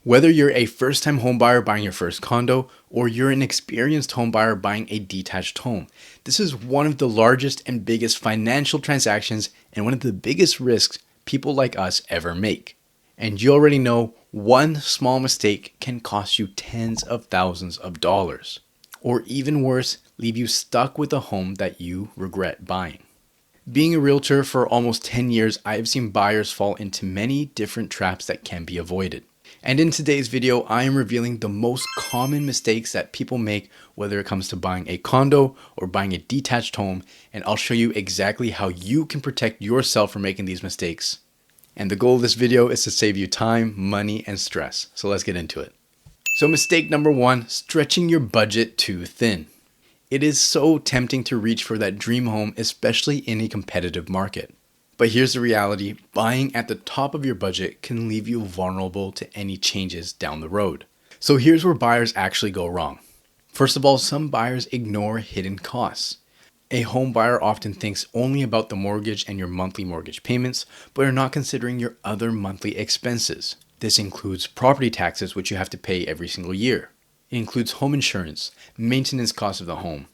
Whether you're a first-time homebuyer buying your first condo or you're an experienced homebuyer buying a detached home, this is one of the largest and biggest financial transactions and one of the biggest risks people like us ever make. And you already know one small mistake can cost you tens of thousands of dollars, or even worse, leave you stuck with a home that you regret buying. Being a realtor for almost 10 years, I have seen buyers fall into many different traps that can be avoided. And in today's video, I am revealing the most common mistakes that people make, whether it comes to buying a condo or buying a detached home, and I'll show you exactly how you can protect yourself from making these mistakes. And the goal of this video is to save you time, money, and stress. So let's get into it. So mistake number one, stretching your budget too thin. It is so tempting to reach for that dream home, especially in a competitive market. But here's the reality, buying at the top of your budget can leave you vulnerable to any changes down the road. So here's where buyers actually go wrong. First of all, some buyers ignore hidden costs. A home buyer often thinks only about the mortgage and your monthly mortgage payments, but are not considering your other monthly expenses. This includes property taxes, which you have to pay every single year. It includes home insurance, maintenance costs of the home,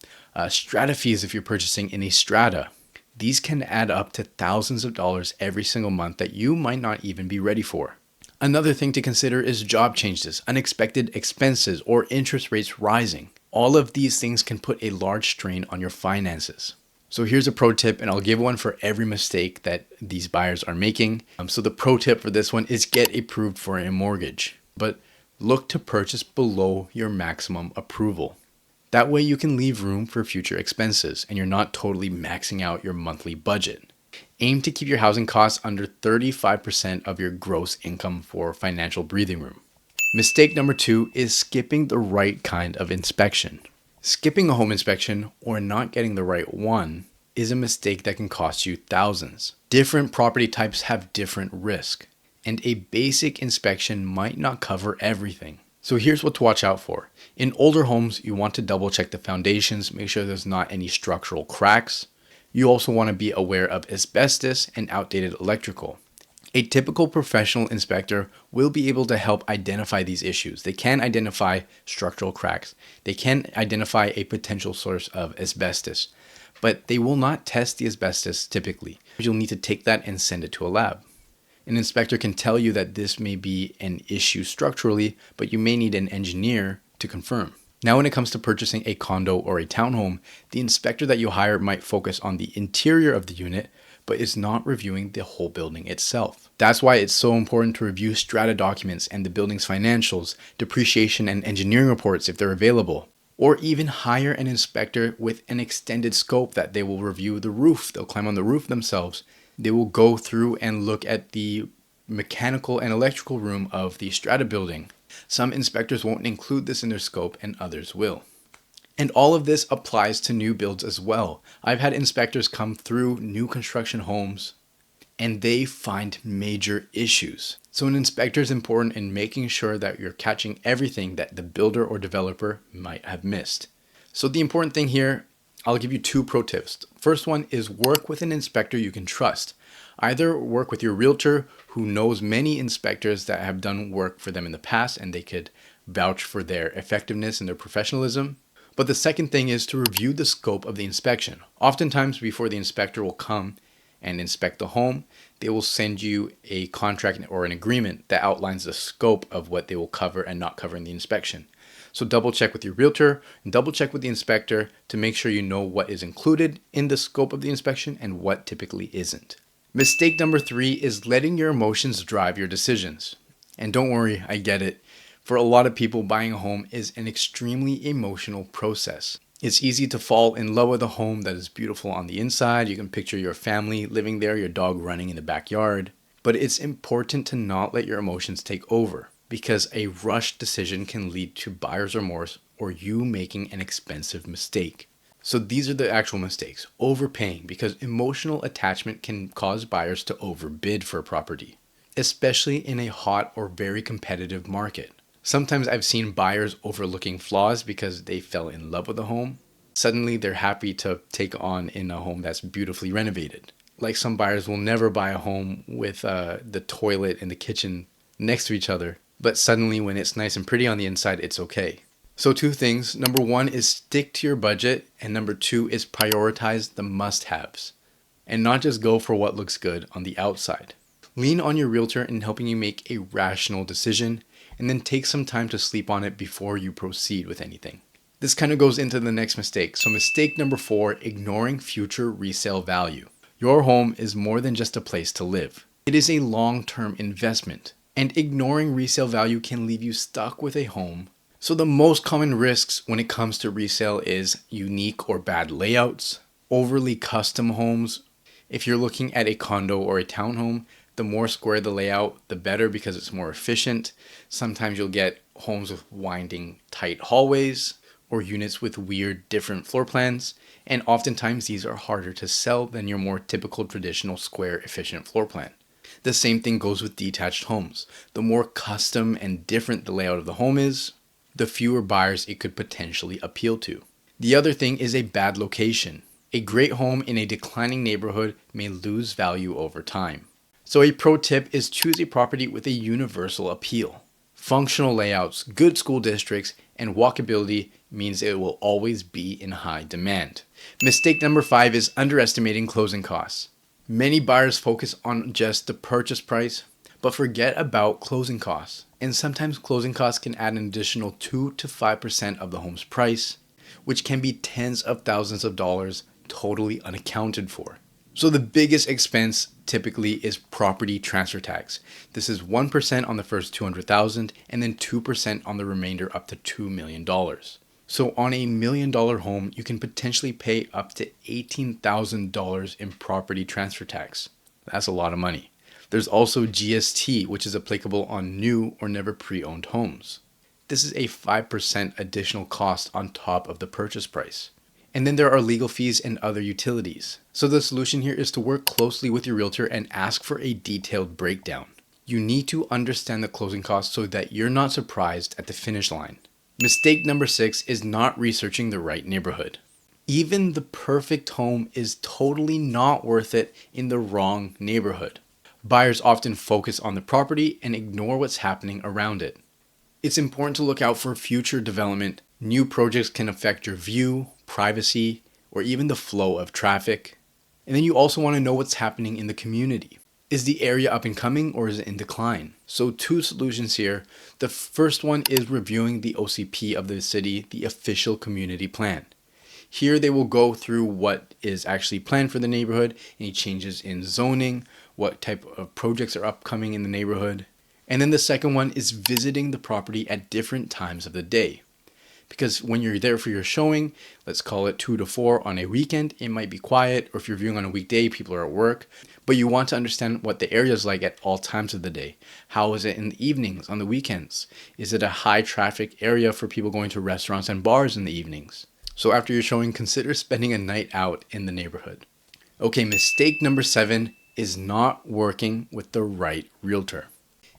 strata fees if you're purchasing in a strata. These can add up to thousands of dollars every single month that you might not even be ready for. Another thing to consider is job changes, unexpected expenses, or interest rates rising. All of these things can put a large strain on your finances. So here's a pro tip, and I'll give one for every mistake that these buyers are making. So the pro tip for this one is get approved for a mortgage, but look to purchase below your maximum approval. That way you can leave room for future expenses and you're not totally maxing out your monthly budget. Aim to keep your housing costs under 35% of your gross income for financial breathing room. Mistake number two is skipping the right kind of inspection. Skipping a home inspection or not getting the right one is a mistake that can cost you thousands. Different property types have different risk, and a basic inspection might not cover everything. So here's what to watch out for. In older homes, you want to double check the foundations, make sure there's not any structural cracks. You also want to be aware of asbestos and outdated electrical. A typical professional inspector will be able to help identify these issues. They can identify structural cracks. They can identify a potential source of asbestos, but they will not test the asbestos typically. You'll need to take that and send it to a lab. An inspector can tell you that this may be an issue structurally, but you may need an engineer to confirm. Now, when it comes to purchasing a condo or a townhome, the inspector that you hire might focus on the interior of the unit, but is not reviewing the whole building itself. That's why it's so important to review strata documents and the building's financials, depreciation and engineering reports if they're available, or even hire an inspector with an extended scope that they will review the roof. They'll climb on the roof themselves. They will go through and look at the mechanical and electrical room of the strata building. Some inspectors won't include this in their scope and others will. And all of this applies to new builds as well. I've had inspectors come through new construction homes and they find major issues. So an inspector is important in making sure that you're catching everything that the builder or developer might have missed. So the important thing here, I'll give you two pro tips. First one is work with an inspector you can trust. Either work with your realtor who knows many inspectors that have done work for them in the past and they could vouch for their effectiveness and their professionalism. But the second thing is to review the scope of the inspection. Oftentimes before the inspector will come and inspect the home, they will send you a contract or an agreement that outlines the scope of what they will cover and not cover in the inspection. So double check with your realtor and double check with the inspector to make sure you know what is included in the scope of the inspection and what typically isn't. Mistake number three is letting your emotions drive your decisions. And don't worry, I get it. For a lot of people, buying a home is an extremely emotional process. It's easy to fall in love with a home that is beautiful on the inside. You can picture your family living there, your dog running in the backyard. But it's important to not let your emotions take over, because a rushed decision can lead to buyer's remorse or you making an expensive mistake. So these are the actual mistakes. Overpaying, because emotional attachment can cause buyers to overbid for a property, especially in a hot or very competitive market. Sometimes I've seen buyers overlooking flaws because they fell in love with a home. Suddenly they're happy to take on in a home that's beautifully renovated. Like some buyers will never buy a home with the toilet and the kitchen next to each other, but suddenly when it's nice and pretty on the inside, it's okay. So two things. Number one is stick to your budget, and number two is prioritize the must-haves and not just go for what looks good on the outside. Lean on your realtor in helping you make a rational decision, and then take some time to sleep on it before you proceed with anything. This kind of goes into the next mistake. So mistake number 4, ignoring future resale value. Your home is more than just a place to live. It is a long-term investment, and ignoring resale value can leave you stuck with a home. So the most common risks when it comes to resale is unique or bad layouts, overly custom homes. If you're looking at a condo or a townhome, the more square the layout, the better because it's more efficient. Sometimes you'll get homes with winding, tight hallways or units with weird, different floor plans. And oftentimes these are harder to sell than your more typical traditional square, efficient floor plan. The same thing goes with detached homes. The more custom and different the layout of the home is, the fewer buyers it could potentially appeal to. The other thing is a bad location. A great home in a declining neighborhood may lose value over time. So a pro tip is choose a property with a universal appeal. Functional layouts, good school districts, and walkability means it will always be in high demand. Mistake number 5 is underestimating closing costs. Many buyers focus on just the purchase price, but forget about closing costs. And sometimes closing costs can add an additional 2 to 5% of the home's price, which can be tens of thousands of dollars totally unaccounted for. So the biggest expense typically is property transfer tax. This is 1% on the first $200,000 and then 2% on the remainder up to $2 million. So on a $1 million home, you can potentially pay up to $18,000 in property transfer tax. That's a lot of money. There's also GST, which is applicable on new or never pre-owned homes. This is a 5% additional cost on top of the purchase price. And then there are legal fees and other utilities. So the solution here is to work closely with your realtor and ask for a detailed breakdown. You need to understand the closing costs so that you're not surprised at the finish line. Mistake number 6 is not researching the right neighborhood. Even the perfect home is totally not worth it in the wrong neighborhood. Buyers often focus on the property and ignore what's happening around it. It's important to look out for future development. New projects can affect your view, privacy, or even the flow of traffic. And then you also want to know what's happening in the community. Is the area up and coming or is it in decline? So 2 solutions here. The first one is reviewing the OCP of the city, the official community plan. Here they will go through what is actually planned for the neighborhood, any changes in zoning, what type of projects are upcoming in the neighborhood. And then the second one is visiting the property at different times of the day. Because when you're there for your showing, let's call it 2 to 4 on a weekend, it might be quiet, or if you're viewing on a weekday, people are at work. But you want to understand what the area is like at all times of the day. How is it in the evenings, on the weekends? Is it a high traffic area for people going to restaurants and bars in the evenings? So after your showing, consider spending a night out in the neighborhood. Okay, mistake number 7 is not working with the right realtor.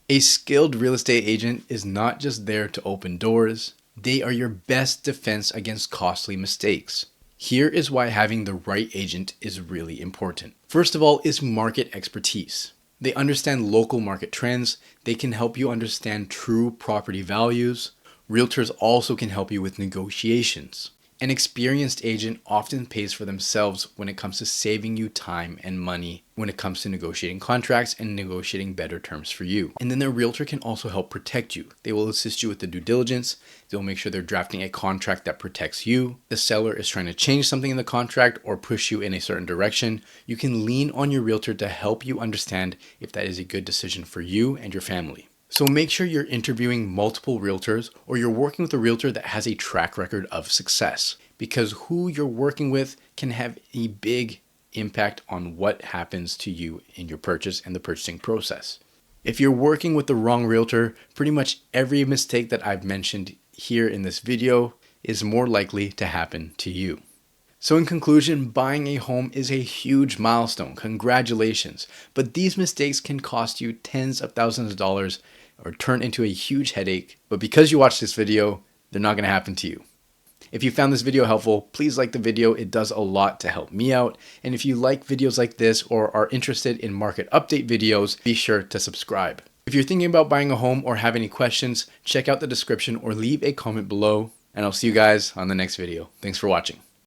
A skilled real estate agent is not just there to open doors. They are your best defense against costly mistakes. Here is why having the right agent is really important. First of all is market expertise. They understand local market trends. They can help you understand true property values. Realtors also can help you with negotiations. An experienced agent often pays for themselves when it comes to saving you time and money when it comes to negotiating contracts and negotiating better terms for you. And then the realtor can also help protect you. They will assist you with the due diligence. They'll make sure they're drafting a contract that protects you. The seller is trying to change something in the contract or push you in a certain direction. You can lean on your realtor to help you understand if that is a good decision for you and your family. So make sure you're interviewing multiple realtors or you're working with a realtor that has a track record of success, because who you're working with can have a big impact on what happens to you in your purchase and the purchasing process. If you're working with the wrong realtor, pretty much every mistake that I've mentioned here in this video is more likely to happen to you. So in conclusion, buying a home is a huge milestone. Congratulations. But these mistakes can cost you tens of thousands of dollars or turn into a huge headache. But because you watched this video, they're not going to happen to you. If you found this video helpful, please like the video. It does a lot to help me out. And if you like videos like this or are interested in market update videos, be sure to subscribe. If you're thinking about buying a home or have any questions, check out the description or leave a comment below, and I'll see you guys on the next video. Thanks for watching.